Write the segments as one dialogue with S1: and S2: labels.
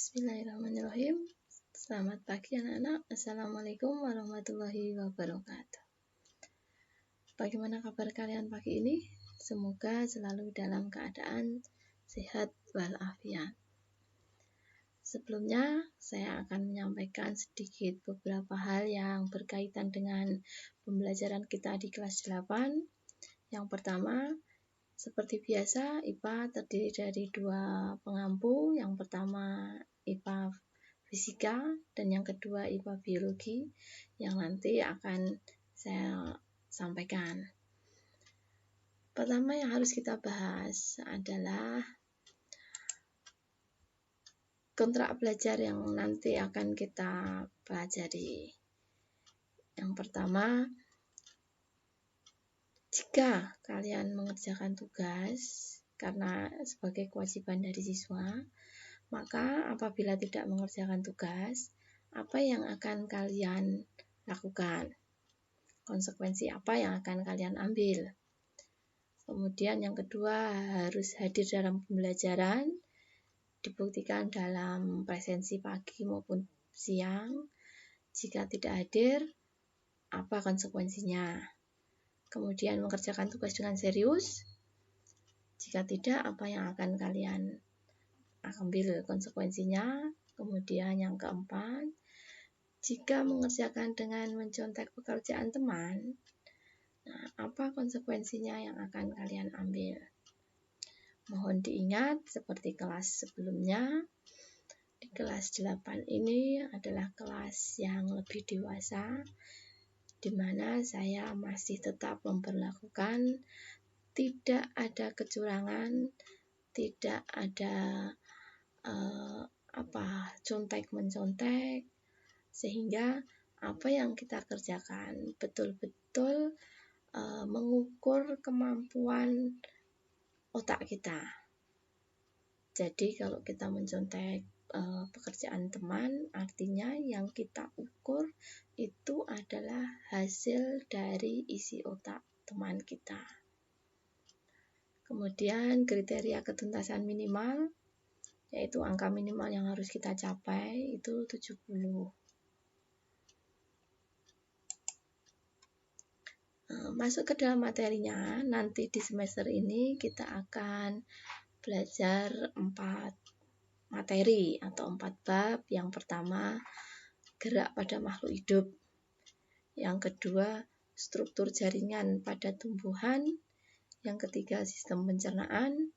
S1: Bismillahirrahmanirrahim. Selamat pagi anak-anak. Assalamualaikum warahmatullahi wabarakatuh. Bagaimana kabar kalian pagi ini? Semoga selalu dalam keadaan sehat walafiat. Sebelumnya, saya akan menyampaikan sedikit beberapa hal yang berkaitan dengan pembelajaran kita di kelas 8. Yang pertama, seperti biasa, IPA terdiri dari 2 pengampu. Yang pertama IPA Fisika dan yang kedua IPA Biologi yang nanti akan saya sampaikan. Pertama yang harus kita bahas adalah kontrak belajar yang nanti akan kita pelajari. Yang pertama, jika kalian mengerjakan tugas karena sebagai kewajiban dari siswa, maka apabila tidak mengerjakan tugas, apa yang akan kalian lakukan? Konsekuensi apa yang akan kalian ambil? Kemudian yang kedua, harus hadir dalam pembelajaran, dibuktikan dalam presensi pagi maupun siang. Jika tidak hadir, apa konsekuensinya? Kemudian mengerjakan tugas dengan serius. Jika tidak, apa yang akan kalian ambil konsekuensinya? Kemudian yang keempat, jika mengerjakan dengan mencontek pekerjaan teman, apa konsekuensinya yang akan kalian ambil? Mohon diingat seperti kelas sebelumnya, di kelas 8 ini adalah kelas yang lebih dewasa, di mana saya masih tetap memperlakukan tidak ada kecurangan, tidak ada contek-mencontek, sehingga apa yang kita kerjakan betul-betul mengukur kemampuan otak kita. Jadi kalau kita mencontek pekerjaan teman, artinya yang kita ukur itu adalah hasil dari isi otak teman kita. Kemudian kriteria ketuntasan minimal, yaitu angka minimal yang harus kita capai itu 70. Masuk ke dalam materinya, nanti di semester ini kita akan belajar 4 materi atau 4 bab. Yang pertama, gerak pada makhluk hidup. Yang kedua, struktur jaringan pada tumbuhan. Yang ketiga, sistem pencernaan.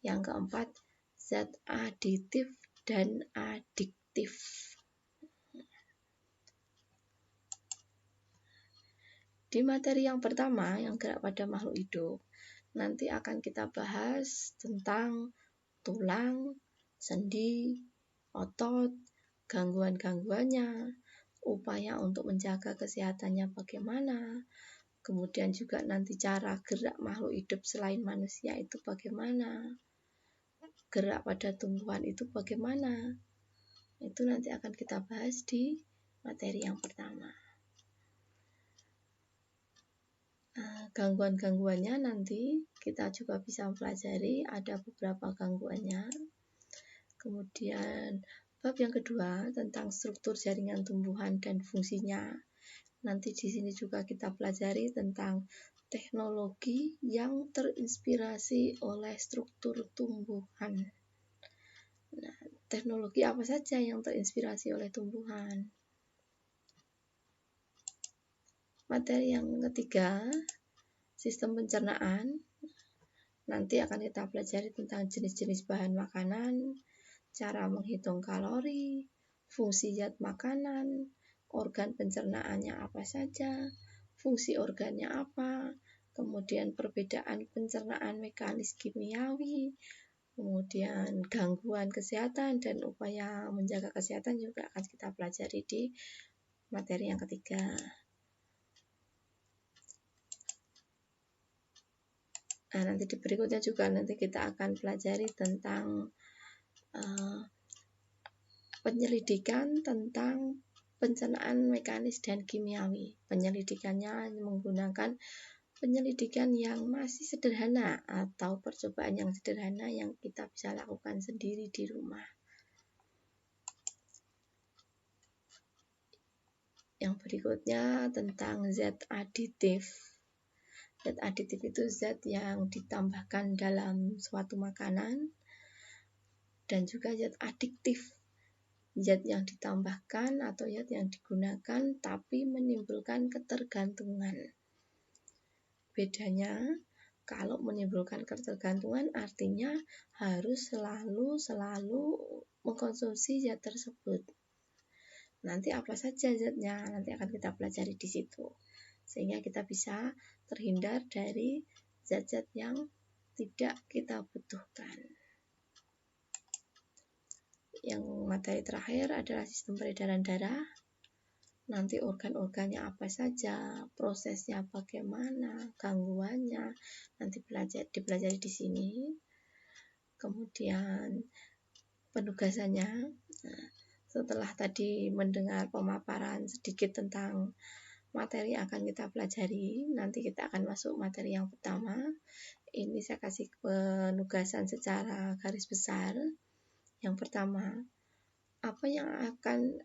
S1: Yang keempat, zat aditif dan adiktif. Di materi yang pertama, yang gerak pada makhluk hidup, nanti akan kita bahas tentang tulang, sendi, otot, gangguan-gangguannya, upaya untuk menjaga kesehatannya bagaimana, kemudian juga nanti cara gerak makhluk hidup selain manusia itu bagaimana, gerak pada tumbuhan itu bagaimana. Itu nanti akan kita bahas di materi yang pertama. Gangguan-gangguannya nanti kita juga bisa pelajari, ada beberapa gangguannya. Kemudian bab yang kedua tentang struktur jaringan tumbuhan dan fungsinya. Nanti di sini juga kita pelajari tentang teknologi yang terinspirasi oleh struktur tumbuhan. Nah, teknologi apa saja yang terinspirasi oleh tumbuhan? Materi yang ketiga, sistem pencernaan. Nanti akan kita pelajari tentang jenis-jenis bahan makanan, cara menghitung kalori, fungsi zat makanan, organ pencernaannya apa saja, fungsi organnya apa, kemudian perbedaan pencernaan mekanis kimiawi, kemudian gangguan kesehatan dan upaya menjaga kesehatan juga akan kita pelajari di materi yang ketiga. Nah, nanti di berikutnya juga nanti kita akan pelajari tentang penyelidikan tentang pencernaan mekanis dan kimiawi. Penyelidikannya menggunakan penyelidikan yang masih sederhana atau percobaan yang sederhana yang kita bisa lakukan sendiri di rumah. Yang berikutnya tentang zat aditif. Zat aditif itu zat yang ditambahkan dalam suatu makanan, dan juga zat adiktif, zat yang ditambahkan atau zat yang digunakan tapi menimbulkan ketergantungan. Bedanya, kalau menimbulkan ketergantungan artinya harus selalu mengkonsumsi zat tersebut. Nanti apa saja zatnya, nanti akan kita pelajari di situ. Sehingga kita bisa terhindar dari zat-zat yang tidak kita butuhkan. Yang materi terakhir adalah sistem peredaran darah. Nanti organ-organnya apa saja, prosesnya bagaimana, gangguannya, nanti dipelajari di sini. Kemudian penugasannya. Nah, setelah tadi mendengar pemaparan sedikit tentang materi yang akan kita pelajari, nanti kita akan masuk materi yang pertama. Ini saya kasih penugasan secara garis besar. Yang pertama, apa yang akan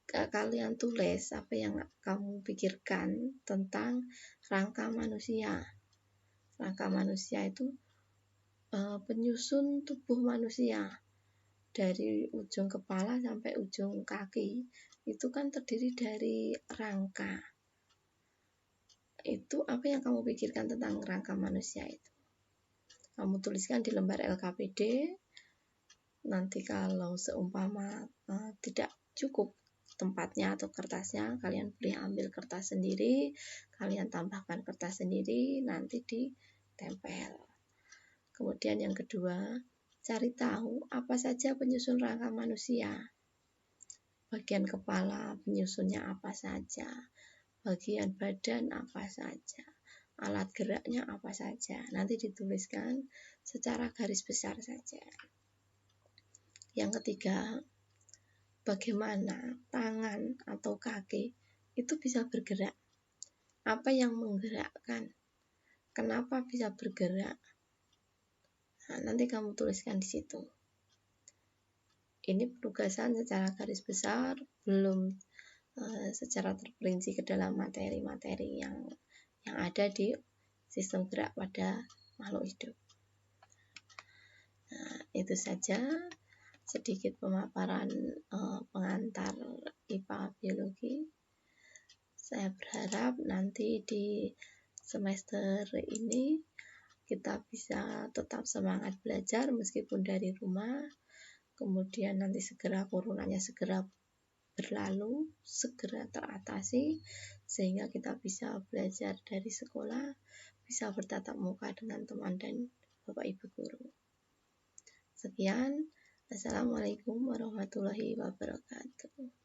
S1: kalian tulis, apa yang kamu pikirkan tentang rangka manusia. Rangka manusia itu penyusun tubuh manusia. Dari ujung kepala sampai ujung kaki itu kan terdiri dari rangka. Itu apa yang kamu pikirkan tentang rangka manusia itu. Kamu tuliskan di lembar LKPD. Nanti kalau seumpama tidak cukup tempatnya atau kertasnya, kalian boleh ambil kertas sendiri, kalian tambahkan kertas sendiri, nanti ditempel. Kemudian yang kedua, cari tahu apa saja penyusun rangka manusia. Bagian kepala penyusunnya apa saja, bagian badan apa saja, alat geraknya apa saja. Nanti dituliskan secara garis besar saja. Yang ketiga, bagaimana tangan atau kaki itu bisa bergerak. Apa yang menggerakkan? Kenapa bisa bergerak? Nah, nanti kamu tuliskan di situ. Ini penugasan secara garis besar, belum secara terperinci ke dalam materi-materi yang ada di sistem gerak pada makhluk hidup. Nah, itu saja sedikit pemaparan pengantar IPA Biologi. Saya berharap nanti di semester ini kita bisa tetap semangat belajar meskipun dari rumah. Kemudian nanti segera coronanya segera berlalu, segera teratasi, sehingga kita bisa belajar dari sekolah, bisa bertatap muka dengan teman dan Bapak Ibu guru. Sekian, Assalamualaikum warahmatullahi wabarakatuh.